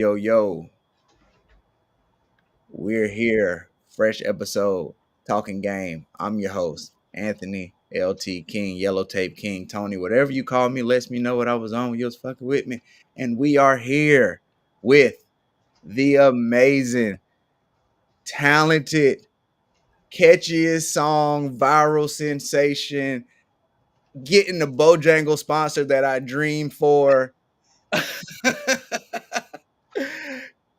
Yo, yo, we're here. Fresh episode, Talking Game. I'm your host, Anthony, LT King, Yellow Tape King, Tony, whatever you call me, lets me know what I was on. You was fucking with me. And we are here with the amazing, talented, catchiest song, viral sensation, getting the Bojangle sponsor that I dreamed for.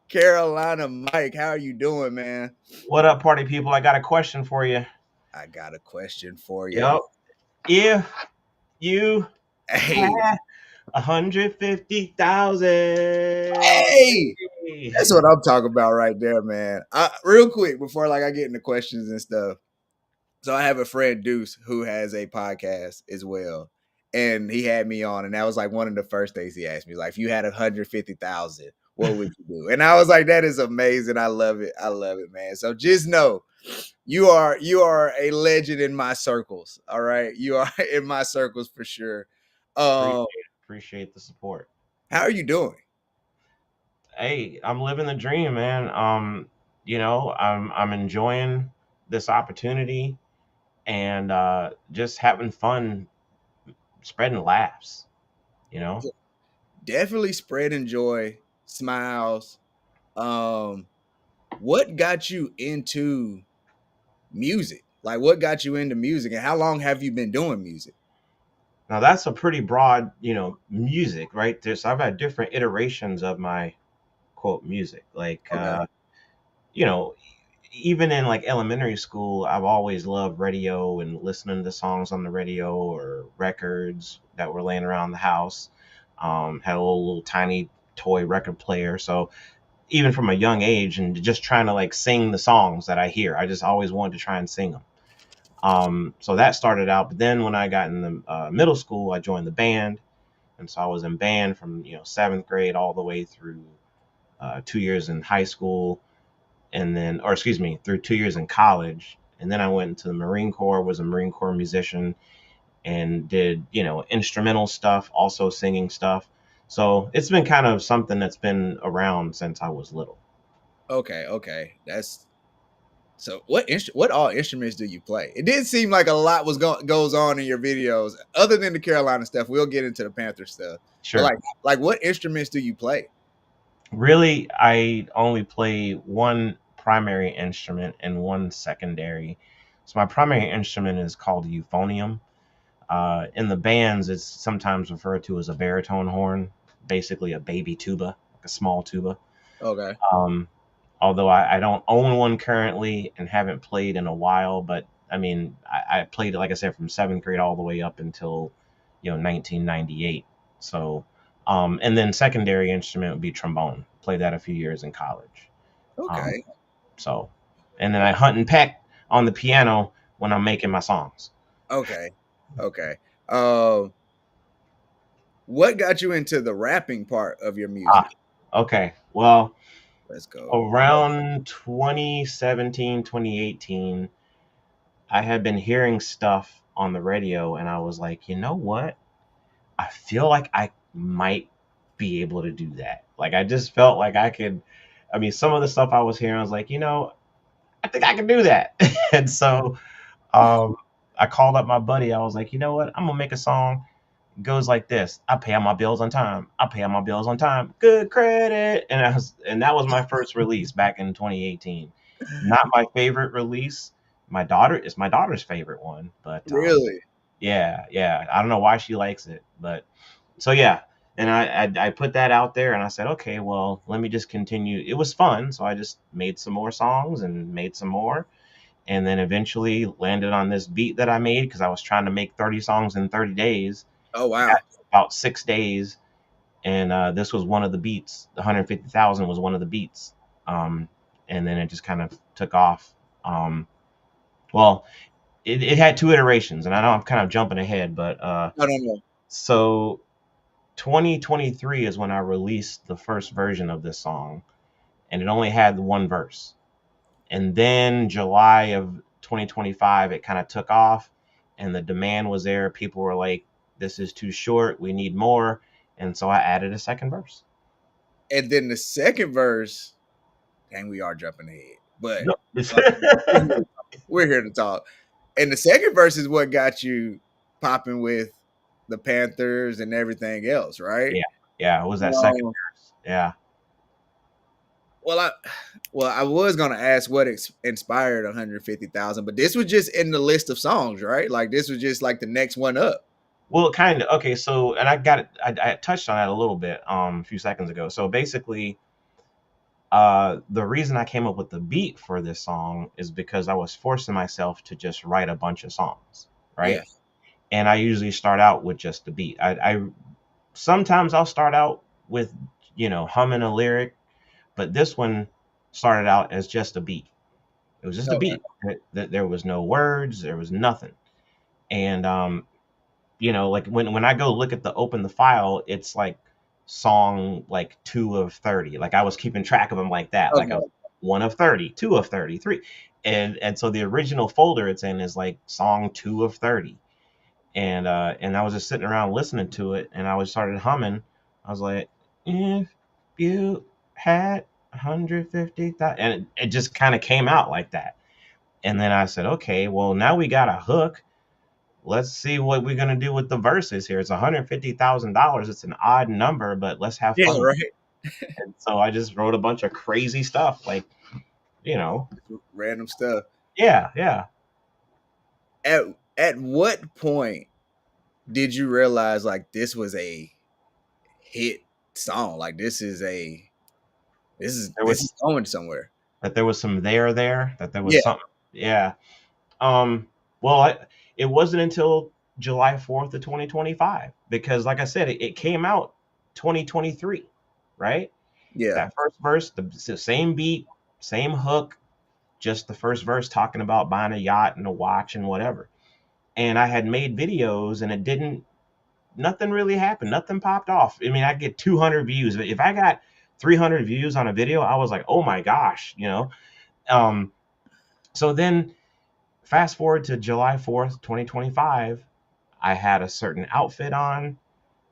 Carolina Mike, how are you doing, man? What up, party people? I got a question for you. I got a question for you. Yep. If you Hey, had 150,000, hey, that's what I'm talking about right there, man. Real quick before I get into questions and stuff. So I have a friend Deuce who has a podcast as well, and he had me on, and that was like one of the first things he asked me, like, if you had 150,000, what would you do? And I was like, that is amazing. I love it. I love it, man. So just know you are a legend in my circles. All right, you are in my circles for sure. appreciate Um, appreciate the support. how are you doing? Hey, I'm living the dream, man. I'm enjoying this opportunity and just having fun spreading laughs, you know? Definitely spreading joy, smiles. Um, what got you into music? Like, what got you into music, and how long have you been doing music? Now that's a pretty broad, music, right? I've had different iterations of my quote music. Okay. You know, even in like elementary school, I've always loved radio and listening to songs on the radio or records that were laying around the house. Had a little tiny toy record player. So even from a young age and just trying to like sing the songs that I hear, I just always wanted to try and sing them. So that started out. But then when I got in the middle school, I joined the band. And so I was in band from, seventh grade all the way through 2 years in high school and then, or excuse me, through 2 years in college. And then I went into the Marine Corps, was a Marine Corps musician, and did, instrumental stuff, also singing stuff. So it's been kind of something that's been around since I was little. Okay, okay. That's so. What all instruments do you play? It did seem like a lot goes on in your videos, other than the Carolina stuff. We'll get into the Panther stuff, but Sure. like what instruments do you play? Really, I only play one primary instrument and one secondary. So my primary instrument is called a euphonium. In the bands, it's sometimes referred to as a baritone horn, basically a baby tuba, like a small tuba. Okay, Um, Although I don't own one currently and haven't played in a while, but I mean, I played it, like I said, from seventh grade all the way up until, 1998. So, and then secondary instrument would be trombone. Played that a few years in college. Um, okay, so, and then I hunt and peck on the piano when I'm making my songs. okay, okay. Um, what got you into the rapping part of your Ah, music? okay. Well, Let's go. around 2017, 2018, I had been hearing stuff on the radio and I was like, you know what? I feel like I might be able to do that. Like I just felt like I could. I mean, some of the stuff I was hearing, I was like, I think I can do that. And so um, I called up my buddy. I was like, you know what? I'm gonna make a song. It goes like this: I pay all my bills on time. I pay all my bills on time. Good credit. And that was my first release back in 2018. Not my favorite release. It's my daughter's favorite one, but Really? yeah, yeah. I don't know why she likes it, but so yeah. And I put that out there, and I said, okay, well, let me just continue. It was fun, so I just made some more songs and made some more, and then eventually landed on this beat that I made because I was trying to make 30 songs in 30 days. Oh Got wow. about 6 days, and this was one of the beats. The 150,000 was one of the beats, um, and then it just kind of took off. Well, it had two iterations, and I know I'm kind of jumping ahead, but No, no, no. so 2023 is when I released the first version of this song, and it only had one verse. And then July of 2025, it kind of took off, and the demand was there. People were like, "This is too short. We need more." And so I added a second verse. And then the second verse, dang, we are jumping ahead, but No. like, we're here to talk. We're here to talk. And the second verse is what got you popping with the Panthers and everything else, right? Yeah, yeah, it was that second Um, verse. Yeah. well, I was gonna ask what inspired 150,000, but this was just in the list of songs, right? Like this was just like the next one up. Well, kind of. Okay, so and I got it. I touched on that a little bit a few seconds ago. So basically, the reason I came up with the beat for this song is because I was forcing myself to just write a bunch of songs, Yeah, right? And I usually start out with just the beat. I sometimes I'll start out with humming a lyric, but this one started out as just a beat. It was just a okay, beat. There was no words. There was nothing. And like when I go look at the open the file, it's like song like 2 of 30. Like I was keeping track of them like that. Like I was okay, 1 of 30, 2 of 33, and so the original folder it's in is like song 2 of 30. And I was just sitting around listening to it, and I was started humming. I was like, if you had 150,000, and it just kind of came out like that. And then I said, okay, well now we got a hook. Let's see what we're gonna do with the verses here. It's $150,000. It's an odd number, but let's have yeah, fun with right. it. And so I just wrote a bunch of crazy stuff, like you know, Random stuff. yeah, yeah. At at what point did you realize like this was a hit song? Like this is a There this was is going somewhere. that there was some there, that there was Yeah, something, yeah. Um, well, it wasn't until July 4th of 2025 because, like I said, it came out 2023, right? yeah, That first verse, the same beat, same hook, just the first verse talking about buying a yacht and a watch and whatever. And I had made videos, and it didn't. Nothing really happened. Nothing popped off. I mean, I get 200 views. If I got 300 views on a video, I was like, oh my gosh. Um, so then fast forward to July 4th, 2025, I had a certain outfit on.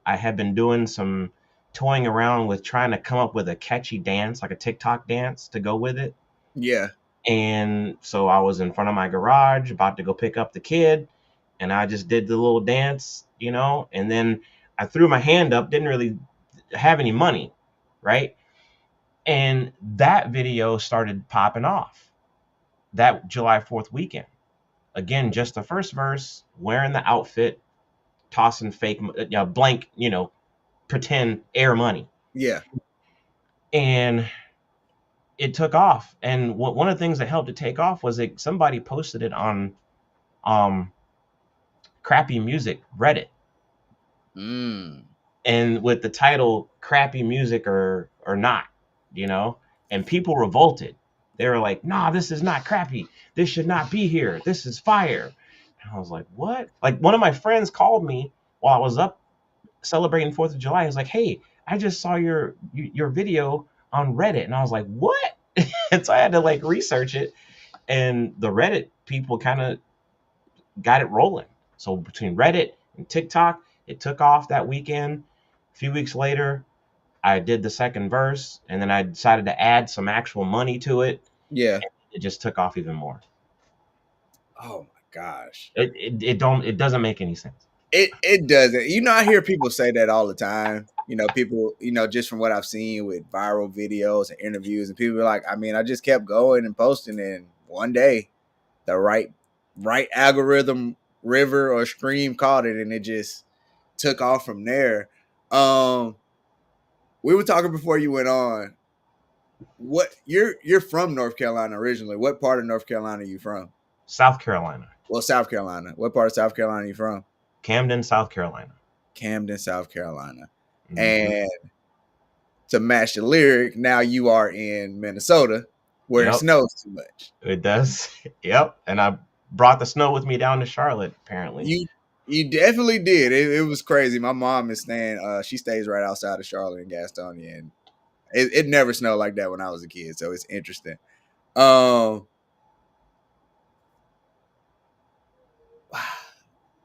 I had been doing some toying around with trying to come up with a catchy dance, like a TikTok dance to go with it. yeah, And so I was in front of my garage about to go pick up the kid, and I just did the little dance. And then I threw my hand up, didn't really have any money, right? And that video started popping off that July 4th weekend. Again, just the first verse, wearing the outfit, tossing fake, blank, pretend air money. yeah, And it took off. And one of the things that helped it take off was that somebody posted it on um, Crappy Music Reddit, mm, and with the title "Crappy Music or Not," you know, and people revolted. They were like, "Nah, this is not crappy. This should not be here. This is fire." And I was like, "What?" Like one of my friends called me while I was up celebrating 4th of July. He was like, "Hey, I just saw your video on Reddit," and I was like, "What?" And so I had to like research it, and the Reddit people kind of got it rolling. So between Reddit and TikTok, it took off that weekend. A few weeks later, I did the second verse, and then I decided to add some actual money to it. yeah. It just took off even more. Oh my gosh. It doesn't make any sense. It doesn't. I hear people say that all the time. People, just from what I've seen with viral videos and interviews, and people are like, I mean, I just kept going and posting, and one day the right algorithm river or stream caught it, and it just took off from there. Um, we were talking before you went on. What you're from North Carolina originally? What part of North Carolina are you from? South Carolina, Well, South Carolina. What part of South Carolina are you from? Camden, South Carolina. Camden, South Carolina. Hmm. And to match the lyric, now you are in Minnesota where it Yep, snows too much. it does. Yep, and I brought the snow with me down to Charlotte. Apparently, You definitely did. It was crazy. My mom is staying. She stays right outside of Charlotte in Gastonia, and it never snowed like that when I was a kid. So it's interesting. Um,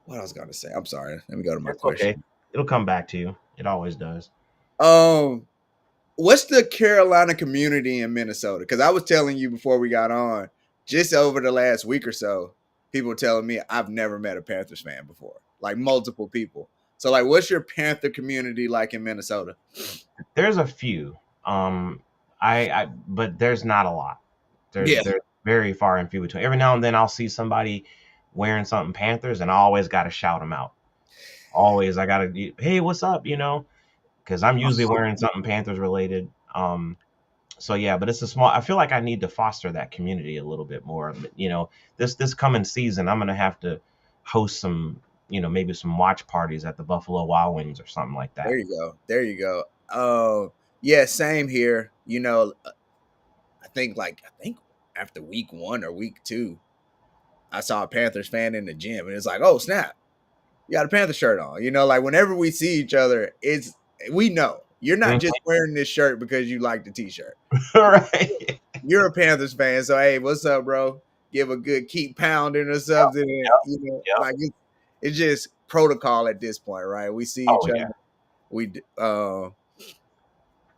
what I was gonna say. I'm sorry. Let me go to my it's okay. question. It'll come back to you. It always does. Um, What's the Carolina community in Minnesota? Because I was telling you before we got on, just over the last week or so, people telling me I've never met a Panthers fan before, like multiple people. So, like, what's your Panther community like in Minnesota? There's a few. But there's not a lot. Yeah, They're very far and few between. Every now and then I'll see somebody wearing something Panthers, and I always got to shout them out. Always, I gotta, hey, what's up? Because I'm usually wearing something Panthers related. So yeah, but it's a small. I feel like I need to foster that community a little bit more. This coming season, I'm gonna have to host some, maybe some watch parties at the Buffalo Wild Wings or something like there that. you go. There you go. Yeah, same here. I think after week 1 or week 2, I saw a Panthers fan in the gym, and it's like, oh snap, you got a Panther shirt on. Like whenever we see each other, we know you're not Mhm. just wearing this shirt because you like the t-shirt. Right. You're a Panthers fan, so hey, what's up, bro? Give a good keep pounding or Yep. something. And, Yep. Yep. like it's just protocol at this point, right? We see each Oh other. yeah.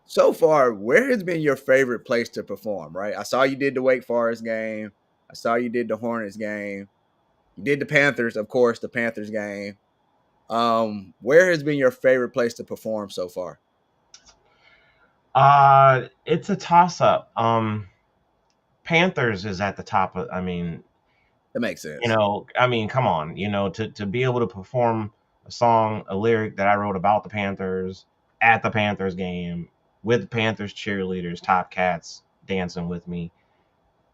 So far, where has been your favorite place to perform? Right, I saw you did the Wake Forest game. I saw you did the Hornets game. You did the Panthers, of course, the Panthers game. Where has been your favorite place to perform so far? It's a toss up. Panthers is at the top of. That makes sense. Come on, to be able to perform a song, a lyric that I wrote about the Panthers at the Panthers game with the Panthers cheerleaders, top cats dancing with me.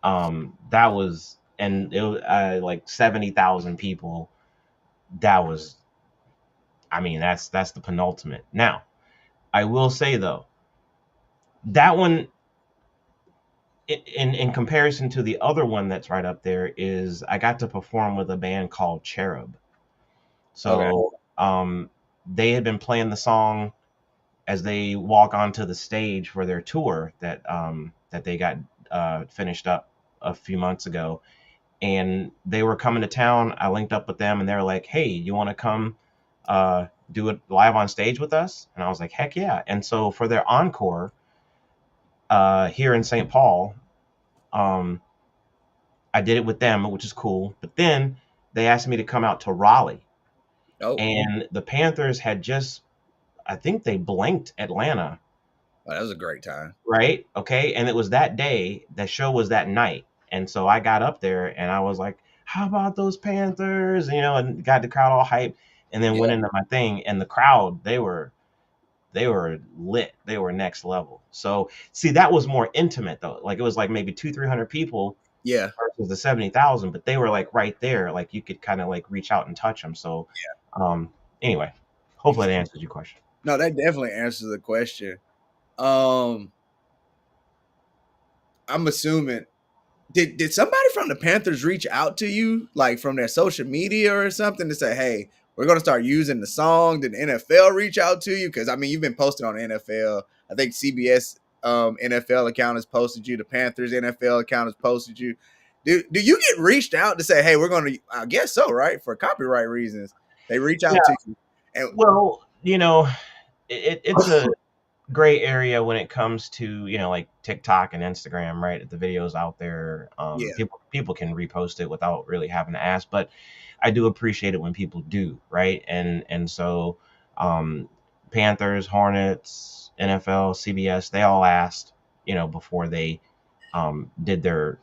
That was, and it was like 70,000 people. That was, that's the penultimate. Now, I will say though, that one, in comparison to the other one that's right up there, is I got to perform with a band called Cherub. Okay. So they had been playing the song as they walk onto the stage for their tour that they got finished up a few months ago, and they were coming to town. I linked up with them, and they were like, "Hey, you want to come do it live on stage with us?" And I was like, "Heck yeah!" And so for their encore here in St. Paul, um, I did it with them, which is cool. But then they asked me to come out to Raleigh, Oh, and the Panthers had just, I think they blanked Atlanta, well, that was a great time. right? Okay, and it was that day. The show was that night, and so I got up there and I was like, "How about those Panthers?" And got the crowd all hyped, and then went Yeah, into my thing, and the crowd, they were lit. They were next level. So see, that was more intimate though. Like it was like maybe 200-300 people yeah. versus the 70,000, but they were like right there. Like you could kind of like reach out and touch them. So um, anyway, hopefully that answers your question. No, that definitely answers the question. Um, I'm assuming did somebody from the Panthers reach out to you, like from their social media or something, to say, "Hey, we're going to start using the song"? Did the NFL reach out to you? Because I mean, you've been posting on the NFL. I think CBS NFL account has posted you. The Panthers NFL account has posted you. Do you get reached out to say, "Hey, we're going to"? I guess so, right? For copyright reasons, they reach Yeah. out to you. And Well, it's a gray area when it comes to like TikTok and Instagram, right? The videos out there, yeah, people can repost it without really having to ask, but I do appreciate it when people do, right? And so um, Panthers, Hornets, NFL, CBS, they all asked, before they did their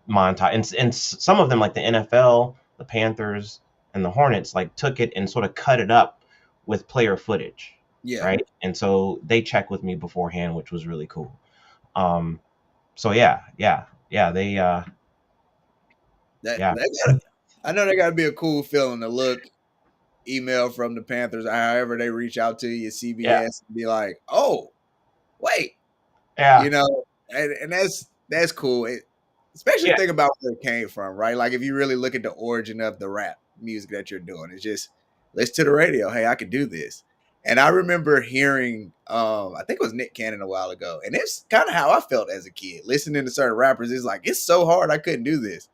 montage, and some of them like the NFL, the Panthers, and the Hornets like took it and sort of cut it up with player footage, yeah. right? And so they checked with me beforehand, which was really cool. Um, so yeah, yeah, yeah. They That yeah, that got. I know that got to be a cool feeling to look email from the Panthers, however they reach out to you, yeah, CBS, and be like, "Oh, wait," yeah, and that's cool. Especially yeah, think about where it came from, right? Like if you really look at the origin of the rap music that you're doing, it's just listen to the radio. Hey, I could do this. And I remember hearing, I think it was Nick Cannon a while ago, and it's kind of how I felt as a kid listening to certain rappers. It's like it's so hard I couldn't do this.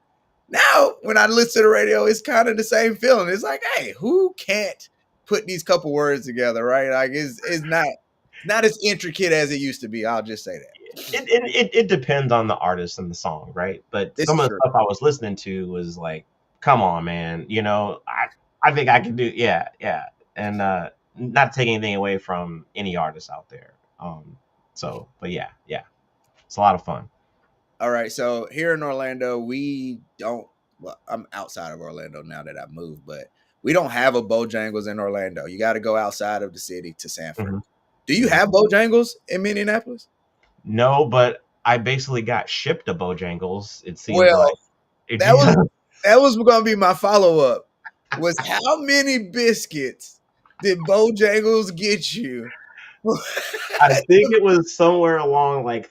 Now, when I listen to the radio, it's kind of the same feeling. It's like, hey, who can't put these couple words together, right? Like, it's not. It's not as intricate as it used to be. I'll just say that. It depends on the artist and the song, right? But This some is of the true. stuff I was listening to was like, come on, man. I think I can do, yeah, yeah. And not taking anything away from any artist out there. So, but yeah, yeah, it's a lot of fun. All right. So here in Orlando, we don't. Well, I'm outside of Orlando now that I've moved, but we don't have a Bojangles in Orlando. You got to go outside of the city to Sanford. Hmm. Do you Hmm. have Bojangles in Minneapolis? No, but I basically got shipped to Bojangles. It seems like Well, it. that was that was going to be my follow up. Was how many biscuits did Bojangles get you? I think it was somewhere along like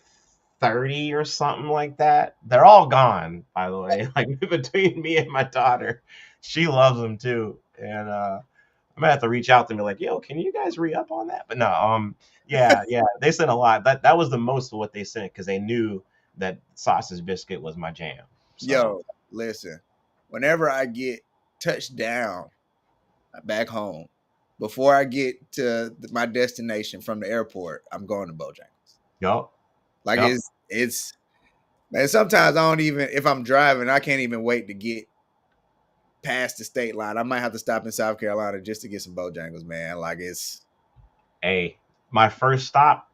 30 or something like that. They're all gone, by the way. Like between me and my daughter, she loves them too. And I'm gonna have to reach out to them and be like, "Yo, can you guys re up on that?" But no, yeah, yeah, they sent a lot. That was the most of what they sent because they knew that sausage biscuit was my jam. So, Yo, listen. Whenever I get touched down back home, before I get to my destination from the airport, I'm going to Bojangles. yup, Like yup. it's man. Sometimes I don't even if I'm driving, I can't even wait to get past the state line. I might have to stop in South Carolina just to get some Bojangles, man. Like it's Hey, my first stop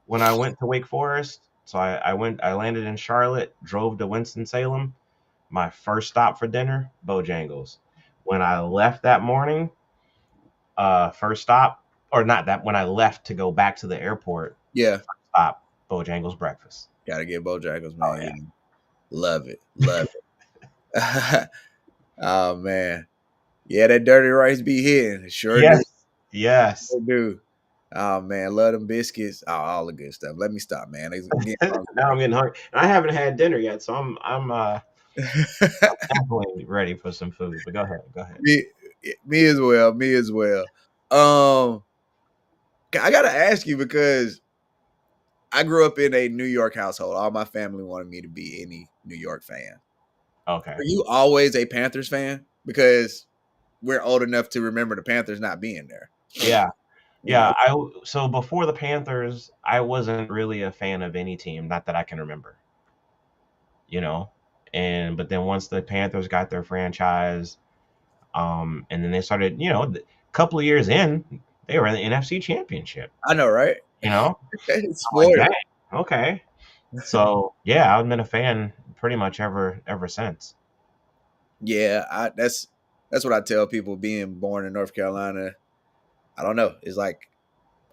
when I went to Wake Forest. So I landed in Charlotte, drove to Winston Salem. My first stop for dinner, Bojangles. When I left that morning, first stop, or not that, when I left to go back to the airport, yeah, stop, Bojangles breakfast. gotta get Bojangles, Oh man. yeah. You know, love it, love it. Oh man, yeah, that dirty rice be hitting. It sure do, Yes. Yes. sure do. Oh man, love them biscuits. Oh, all the good stuff. Let me stop, man. It's getting Now I'm hungry. getting hungry. And I haven't had dinner yet, so I'm definitely ready for some food. But go ahead, go ahead. me, me as well. Me as well. Um, I gotta ask you because I grew up in a New York household. All my family wanted me to be any New York fan. Okay. Were you always a Panthers fan? Because we're old enough to remember the Panthers not being there. Yeah. You know, Yeah. So before the Panthers, I wasn't really a fan of any team, not that I can remember. You know, and but then once the Panthers got their franchise, and then they started, a couple of years in, they were in the NFC Championship. I know, right? You know, I'm like, Spoiled. dang, okay. So yeah, I've been a fan pretty much ever since. Yeah, that's what I tell people. Being born in North Carolina, I don't know. It's like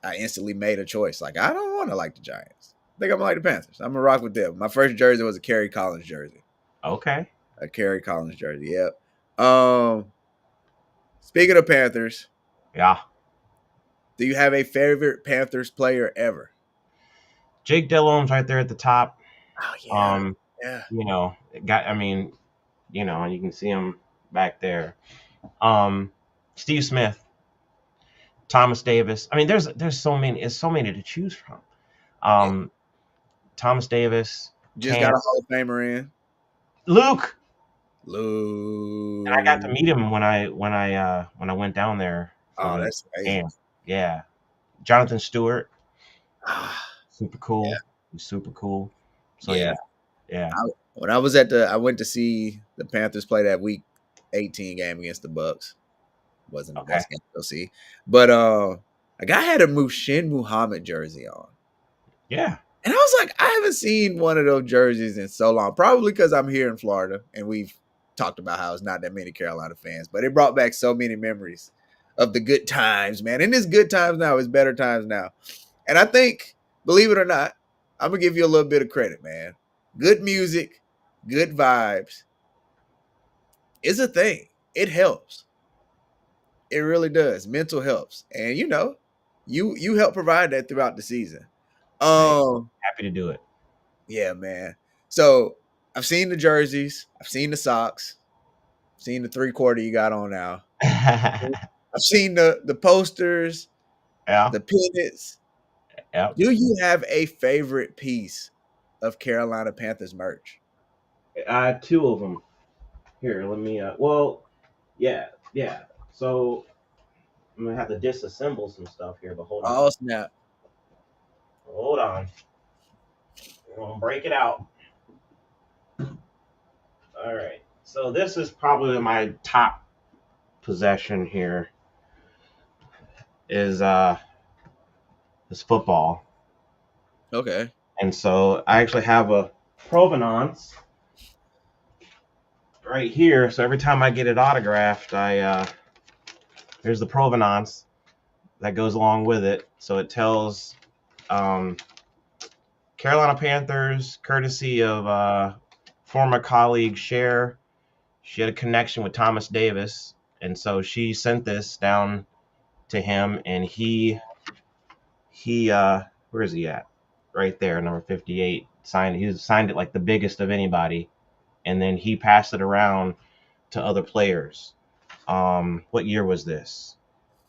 I instantly made a choice. Like I don't want to like the Giants. I think I'm gonna like the Panthers. I'm gonna rock with them. My first jersey was a Kerry Collins jersey. Okay. A Kerry Collins jersey. Yep. Speaking of Panthers, Yeah. do you have a favorite Panthers player ever? Jake Delhomme's right there at the top. Oh yeah, Um, yeah, got I mean, and you can see him back there. Um, Steve Smith, Thomas Davis. I mean, there's so many to choose from. yeah. Um, Thomas Davis, Just Cam, got a Hall of Famer in. Luke. And I got to Lou. meet him when I went down there for Oh, the that's amazing. game. Yeah. Jonathan Stewart, Ah, super yeah, cool. He's super cool. So yeah. yeah. Yeah. When I went to see the Panthers play that Week 18 game against the Bucks. Wasn't the Okay. best game to go see, but a guy had a Mushin Muhammad jersey on. Yeah. And I was like, I haven't seen one of those jerseys in so long. Probably because I'm here in Florida and we've talked about how it's not that many Carolina fans, but it brought back so many memories of the good times, man. And it's good times now, it's better times now. And I think, believe it or not, I'm gonna give you a little bit of credit, man. Good music, good vibes is a thing. It helps. It really does. Mental helps. And you help provide that throughout the season. Hey, Um, happy to do it. Yeah, man. So I've seen the jerseys, I've seen the socks, I've seen the 3/4 you got on now. I've seen the posters, Yeah. the pennants. Yep. Do you have a favorite piece of Carolina Panthers merch? Two of them. Here, let me. Well, yeah, yeah. So I'm gonna have to disassemble some stuff here, but hold on. Oh snap! Hold on. I'm gonna break it out. All right. So this is probably my top possession here is football. Okay. And so I actually have a provenance right here. So every time I get it autographed, I there's the provenance that goes along with it. So it tells um, Carolina Panthers, courtesy of former colleague Cher. She had a connection with Thomas Davis, and so she sent this down to him, and he where is he at? Right there, number 58. He signed it like the biggest of anybody, and then he passed it around to other players. What year was this?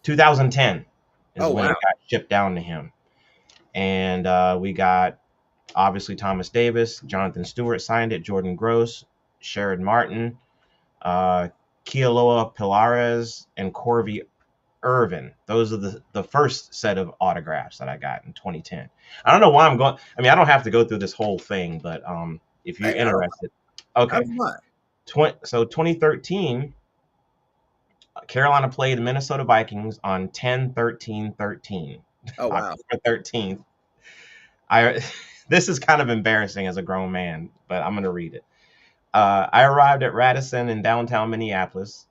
2010 is Oh when wow. it got shipped down to him, and we got obviously Thomas Davis, Jonathan Stewart signed it, Jordan Gross, Sherrod Martin, uh, Kealoha Pilares, and Corby Irvin. Those are the first set of autographs that I got in 2010. I don't know why I'm going. I mean, I don't have to go through this whole thing, but if you're Hey, interested, I okay. don't mind. So 2013, Carolina played the Minnesota Vikings on 10-13-13, Oh wow. October 13th. I this is kind of embarrassing as a grown man, but I'm gonna read it. I arrived at Radisson in downtown Minneapolis.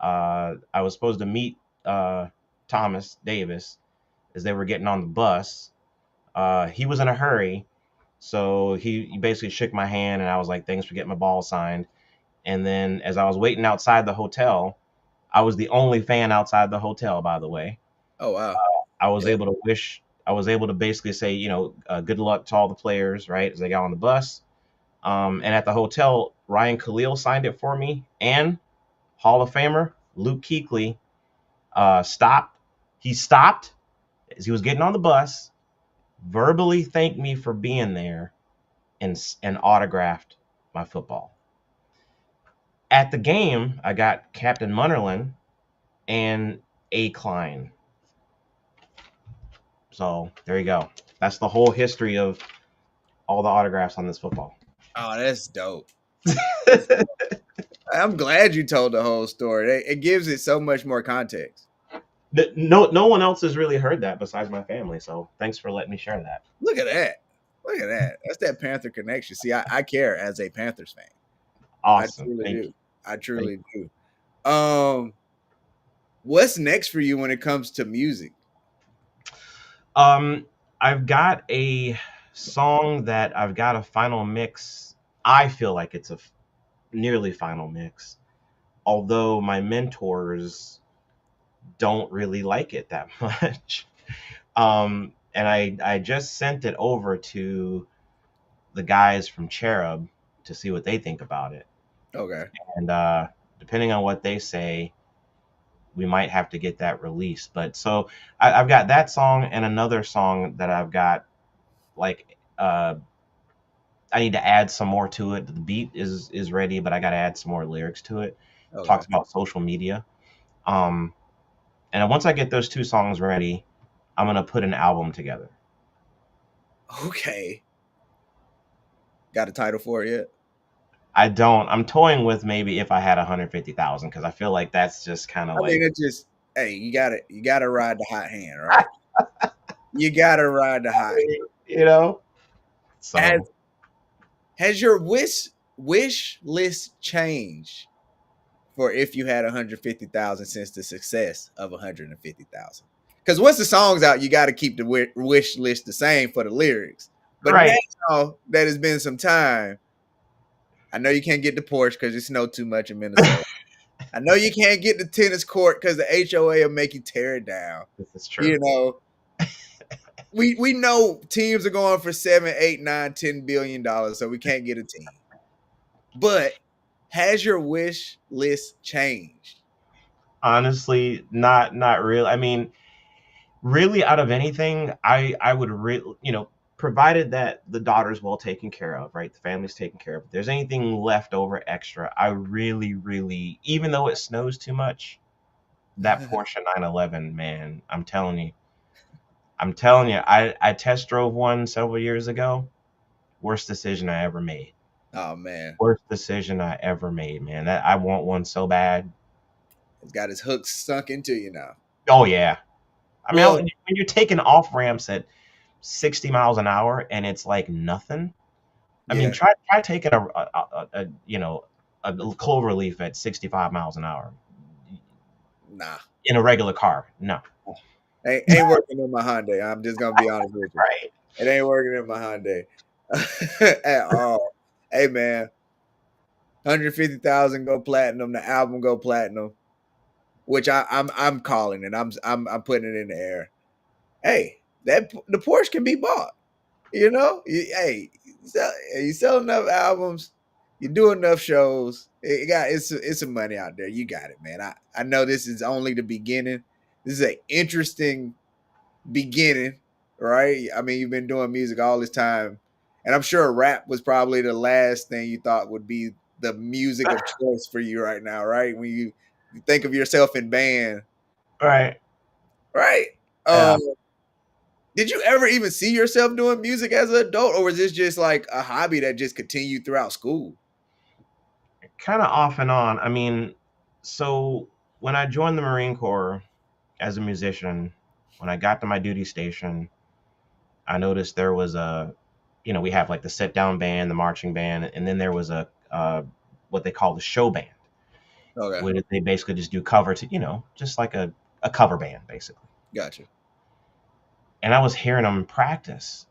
I was supposed to meet Thomas Davis as they were getting on the bus. He was in a hurry, so he basically shook my hand, and I was like, "Thanks for getting my ball signed." And then as I was waiting outside the hotel, I was the only fan outside the hotel, by the way. Oh wow. I was Yeah. able to I was able to basically say, good luck to all the players, right, as they got on the bus. And at the hotel, Ryan Khalil signed it for me, and Hall of Famer Luke Kuechly stopped. He stopped as he was getting on the bus, verbally thanked me for being there, and autographed my football. At the game, I got Captain Munnerlin and A. Klein. So there you go. That's the whole history of all the autographs on this football. Oh, that's dope. That's dope. I'm glad you told the whole story. It gives it so much more context. No one else has really heard that besides my family. So thanks for letting me share that. Look at that. Look at that. That's that Panther connection. See, I care as a Panthers fan. I Awesome. truly Thank do. you. I Thank truly do. What's next for you when it comes to music? you. I've got a song that I've got a final mix. I feel like it's a nearly final mix, although my mentors don't really like it that much. And I just sent it over to the guys from Cherub to see what they think about it. Okay. And depending on what they say, we might have to get that released. But so I've got that song and another song that I've got like I need to add some more to it. The beat is ready, but I got to add some more lyrics to it. Okay. Talks about social media. Um, and once I get those two songs ready, I'm gonna put an album together. Okay. Got a title for it yet? I don't. I'm toying with maybe if I had 150,000 because I feel like that's just kind of I mean, like it just hey, you gotta ride the hot hand, right? You gotta ride the hot hand. you know. Has So has your wish list changed for if you had 150,000 since the success of 150,000? Because once the song's out, you got to keep the wish list the same for the lyrics. But right, now that it's been some time, I know you can't get the Porsche because it snowed too much in Minnesota. I know you can't get the tennis court because the HOA will make you tear it down. this is You true. know, we know teams are going for 7, 8, 9, $10 billion, so we can't get a team. But has your wish list changed? Honestly, not real. I mean, really, out of anything, I would really, provided that the daughter's well taken care of, right? The family's taken care of. If there's anything left over extra, I really, really, even though it snows too much, that Porsche 911, man, I'm telling you, I'm telling you, I test drove one several years ago. Worst decision I ever made. Oh man, Worst decision I ever made, man. That I want one so bad. it's got his hooks sunk into you now. Oh yeah. I mean, Well, when you're taking off ramps at 60 miles an hour and it's like nothing. I mean, yeah, try taking a a clover leaf at 65 miles an hour nah, in a regular car. No. ain't working in my Hyundai. I'm just gonna be honest with you. Right. It ain't working in my Hyundai at all. Hey man, 150,000 go platinum. The album go platinum, which I'm calling it. I'm putting it in the air. Hey, that the Porsche can be bought. You know, hey, you sell enough albums, you do enough shows. It's some money out there. You got it, man. I know this is only the beginning. This is an interesting beginning, right? I mean, you've been doing music all this time, and I'm sure rap was probably the last thing you thought would be the music of choice for you right now, right? When you think of yourself in band, Right. right? Yeah. Um, did you ever even see yourself doing music as an adult, or was this just like a hobby that just continued throughout school? Kind of off and on. I mean, so when I joined the Marine Corps as a musician, when I got to my duty station, I noticed there was we have like the sit down band, the marching band, and then there was a what they call the show band, Okay, where they basically just do cover to, just like a cover band basically. gotcha. And I was hearing them practice,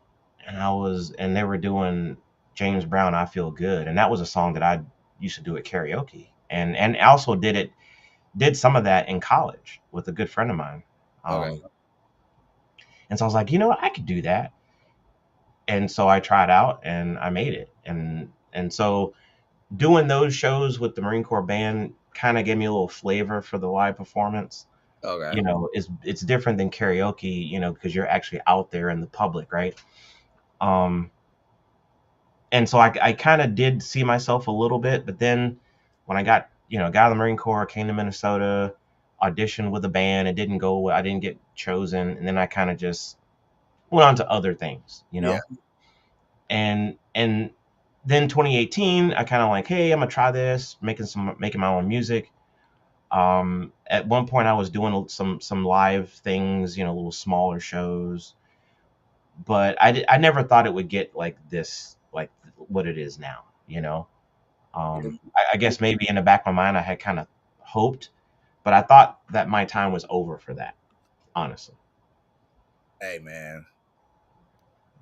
and they were doing James Brown, "I Feel Good," and that was a song that I used to do at karaoke, and also did some of that in college with a good friend of mine. Okay, And so I was like, you know what, I could do that. And so I tried out and I made it. And so doing those shows with the Marine Corps band kind of gave me a little flavor for the live performance. okay, It's different than karaoke, because you're actually out there in the public, right? Um, and so I kind of did see myself a little bit, but then when I got out of the Marine Corps, came to Minnesota, auditioned with a band, it didn't go well, I didn't get chosen, and then I kind of just went on to other things. yeah, And then 2018, I kind of like, hey, I'm gonna try this, making my own music. At one point, I was doing some live things, little smaller shows, but I never thought it would get like this, like what it is now. yeah. I guess maybe in the back of my mind, I had kind of hoped, but I thought that my time was over for that, honestly. Hey man,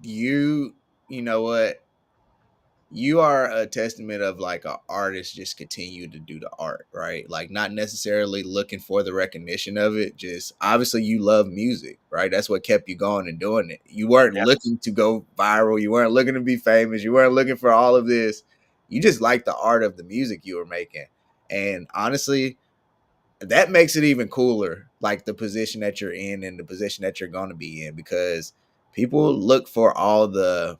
you know what? You are a testament of like an artist just continue to do the art, right? Like not necessarily looking for the recognition of it. Just obviously you love music, right? That's what kept you going and doing it. You weren't Yeah, looking to go viral. You weren't looking to be famous. You weren't looking for all of this. You just like the art of the music you were making. And honestly, that makes it even cooler, like the position that you're in and the position that you're going to be in, because people look for all the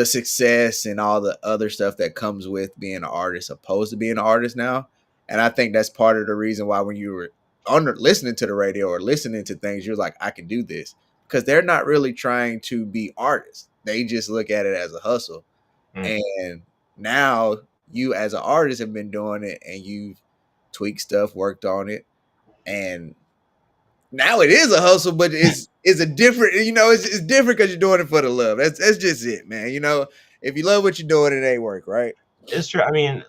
success and all the other stuff that comes with being an artist opposed to being an artist now. And I think that's part of the reason why when you were listening to the radio or listening to things, you're like, I can do this. Because they're not really trying to be artists. They just look at it as a hustle. mm, And now you as an artist have been doing it and you've tweaked stuff, worked on it. And now it is a hustle, but it's a different, it's different because you're doing it for the love. That's just it, man. If you love what you're doing, it ain't work, right? it's true. I mean,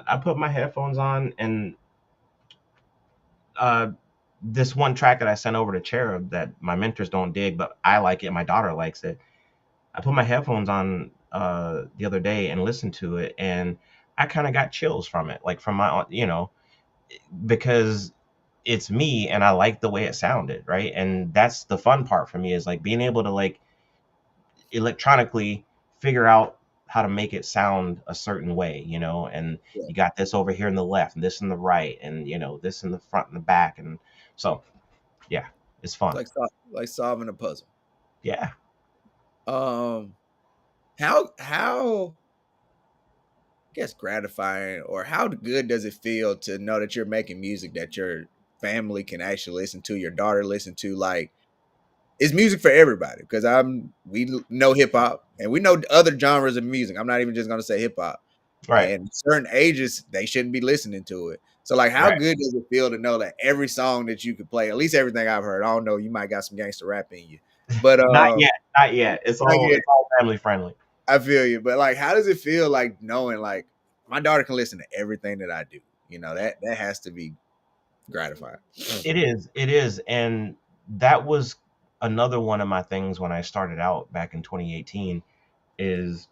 I put my headphones on, and uh, this one track that I sent over to Cherub that my mentors don't dig, but I like it. My daughter likes it. I put my headphones on the other day and listened to it, and I kind of got chills from it, like from because it's me and I like the way it sounded, right? And that's the fun part for me is like being able to like electronically figure out how to make it sound a certain way, and Yeah. you got this over here in the left and this in the right and this in the front and the back, and so yeah, it's It's fun. like solving a puzzle. Yeah. Um, how I guess gratifying or how good does it feel to know that you're making music that your family can actually listen to, your daughter listen to? Like, it's music for everybody because we know hip hop and we know other genres of music. I'm not even just gonna say hip hop. Right, And certain ages they shouldn't be listening to it. So like, how right. good does it feel to know that every song that you could play, at least everything I've heard, I don't know, you might got some gangster rap in you, but Not yet, not yet. It's like, all yeah, it's all family friendly. I feel you. But like, how does it feel like knowing like my daughter can listen to everything that I do? You know that has to be gratifying. It is, and that was another one of my things when I started out back in 2018 is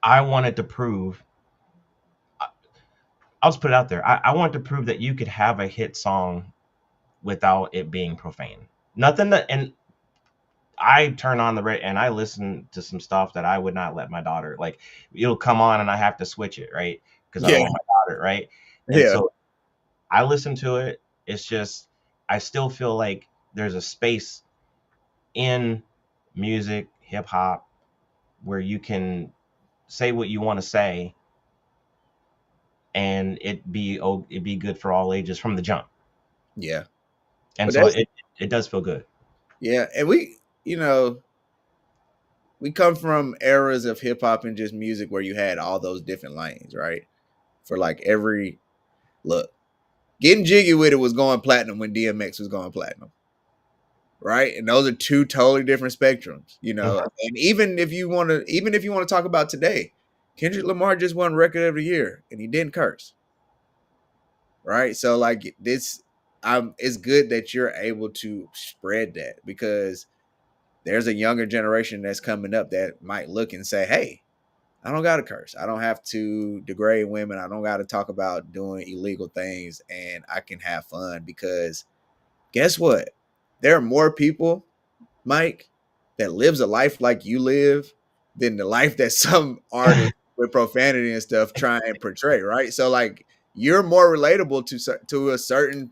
I wanted to prove. I'll just put it out there. I wanted to prove that you could have a hit song without it being profane. Nothing that, and I turn on the radio and I listen to some stuff that I would not let my daughter like. It'll come on and I have to switch it, right? Because I don't Yeah, want my daughter, right? And yeah, so I listen to it. It's just I still feel like there's a space in music, hip hop, where you can say what you want to say and it be good for all ages from the jump. yeah. And But so that's it does feel good. yeah, and you know, we come from eras of hip hop and just music where you had all those different lanes, right? For like every look, getting jiggy with it was going platinum when DMX was going platinum, right? And those are two totally different spectrums, you know. Mhm. And even if you want to talk about today, Kendrick Lamar just won Record of the Year and he didn't curse, right? So like this, it's good that you're able to spread that because there's a younger generation that's coming up that might look and say, "Hey, I don't got to curse. I don't have to degrade women. I don't got to talk about doing illegal things, and I can have fun because guess what? There are more people, Mike, that lives a life like you live than the life that some artists with profanity and stuff try and portray, right? So like you're more relatable to a certain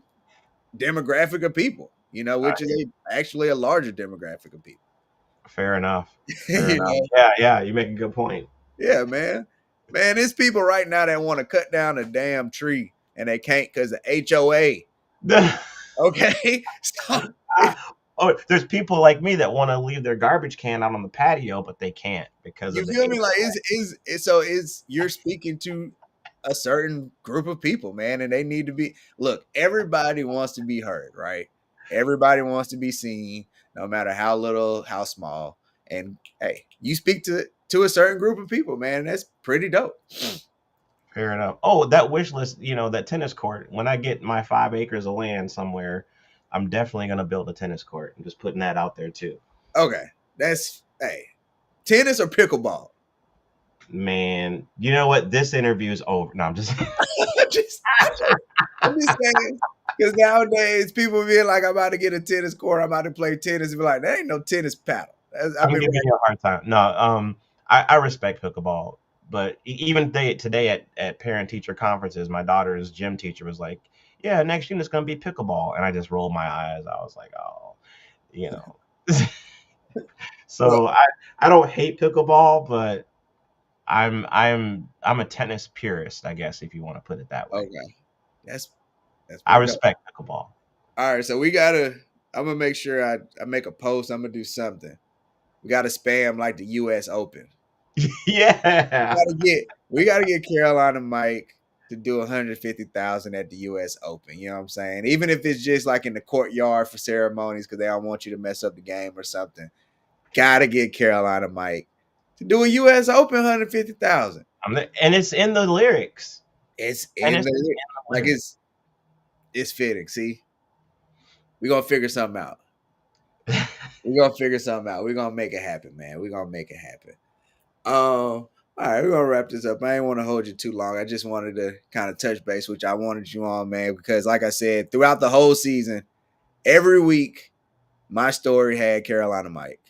demographic of people, you know, which is actually a larger demographic of people. Fair enough. Fair You enough. know, Yeah, yeah, you make a good point. yeah, man. Man, there's people right now that want to cut down a damn tree and they can't because of HOA. Okay. So Oh, there's people like me that want to leave their garbage can out on the patio, but they can't because you of the feel me? Like HOA. is you're speaking to a certain group of people, man, and they need to be look, everybody wants to be heard, right? Everybody wants to be seen, no matter how little, how small. And hey, you speak to a certain group of people, man. That's pretty dope. Fair enough. Oh, that wish list, that tennis court. When I get my 5 acres of land somewhere, I'm definitely gonna build a tennis court. I'm just putting that out there too. Okay. That's hey, tennis or pickleball? Man, you know what? This interview is over. No, I'm just just, I'm just saying. Because nowadays people being like, I'm about to get a tennis court, I'm about to play tennis, and be like, that ain't no tennis paddle. I've I'm been giving you a hard time. No, I respect pickleball, but even today at parent teacher conferences, my daughter's gym teacher was like, "Yeah, next unit's gonna be pickleball," and I just rolled my eyes. I was like, "Oh, you know." well, So I don't hate pickleball, but I'm a tennis purist, I guess, if you want to put it that way. okay. That's that's I pretty dope. respect pickleball. All right, so we gotta I'm gonna make sure I make a post, I'm gonna do something. We gotta spam like the US Open. Yeah, We gotta get Carolina Mike to do 150,000 at the US Open. You know what I'm saying? Even if it's just like in the courtyard for ceremonies because they don't want you to mess up the game or something. Gotta get Carolina Mike to do a US Open 150,000. and it's in the lyrics. It's in Tennis is the in the like lyrics. it's fitting. See, we gonna figure something out. We're gonna figure something out. We're gonna make it happen, man. We're gonna make it happen. All right, we're gonna wrap this up. I didn't want to hold you too long. I just wanted to kind of touch base, which I wanted you on, man, because like I said, throughout the whole season, every week, my story had Carolina Mike.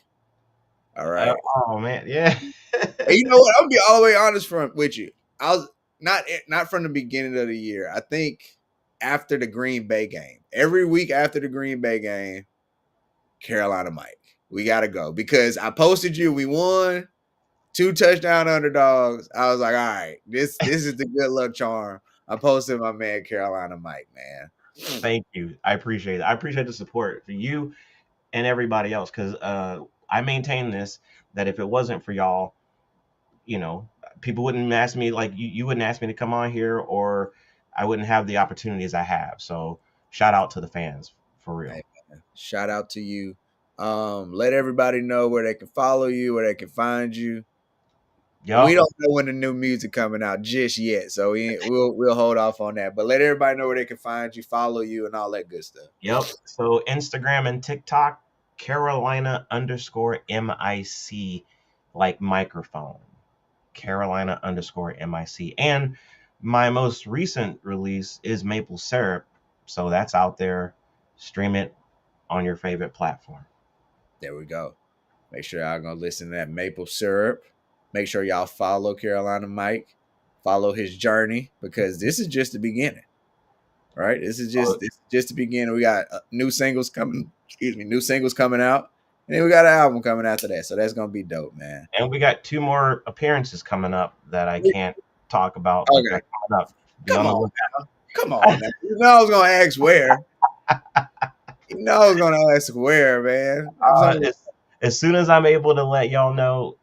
All right. Oh man, yeah. And you know what? I'll be all the way honest with you. I was not from the beginning of the year. I think after the Green Bay game. Every week after the Green Bay game, Carolina Mike. We gotta go. Because I posted you, we won. 2 touchdown underdogs. I was like, all right, this is the good luck charm. I posted my man Carolina Mike, man. Thank you. I appreciate it. I appreciate the support for you and everybody else because I maintain this that if it wasn't for y'all, you know, people wouldn't ask me like you wouldn't ask me to come on here, or I wouldn't have the opportunities I have. So shout out to the fans for Hey, real. man, shout out to you. Let everybody know where they can follow you, where they can find you. We Yup. don't know when the new music coming out just yet, so we'll hold off on that. But let everybody know where they can find you, follow you, and all that good stuff. Yep. So Instagram and TikTok, Carolina underscore MIC, like microphone. Carolina underscore MIC. And my most recent release is Maple Syrup. So that's out there. Stream it on your favorite platform. There we go. Make sure y'all gonna listen to that maple syrup. Make sure y'all follow Carolina Mike. Follow his journey because this is just the beginning. Right? So, This is just the beginning. We got new singles coming. Excuse me, new singles coming out, and then we got an album coming after that. So that's gonna be dope, man. and we got two more appearances coming up that I can't talk about, but Okay, they're coming up. Be come on the on lookout. now, come on now. You know I was gonna ask where. You know I was gonna ask where, man. I'm Uh, saying, as, as soon as I'm able to let y'all know,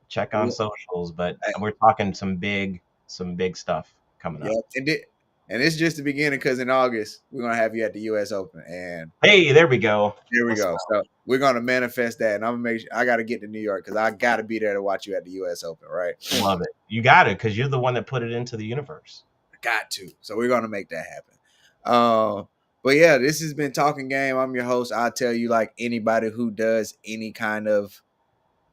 check on we- socials. But hey, we're talking some big stuff coming yeah, up. and it's just the beginning because in August we're gonna have you at the U.S. Open, and Hey, there we go. here we Let's go. go. So we're gonna manifest that, and I'm gonna make sure I got to get to New York because I got to be there to watch you at the U.S. Open, right? Love it. You got it because you're the one that put it into the universe. Got to. So we're gonna make that happen. But yeah, this has been Talking Game. I'm your host. I tell you, like anybody who does any kind of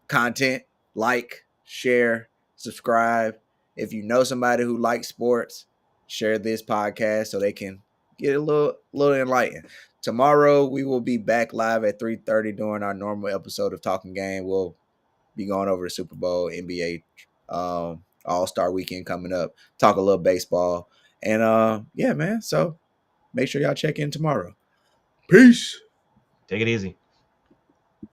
content, like, share, subscribe. If you know somebody who likes sports, share this podcast so they can get a little enlightened. Tomorrow we will be back live at 3:30 during our normal episode of Talking Game. We'll be going over the Super Bowl, NBA, All-Star weekend coming up, talk a little baseball. And yeah, man. So make sure y'all check in tomorrow. Peace. Take it easy.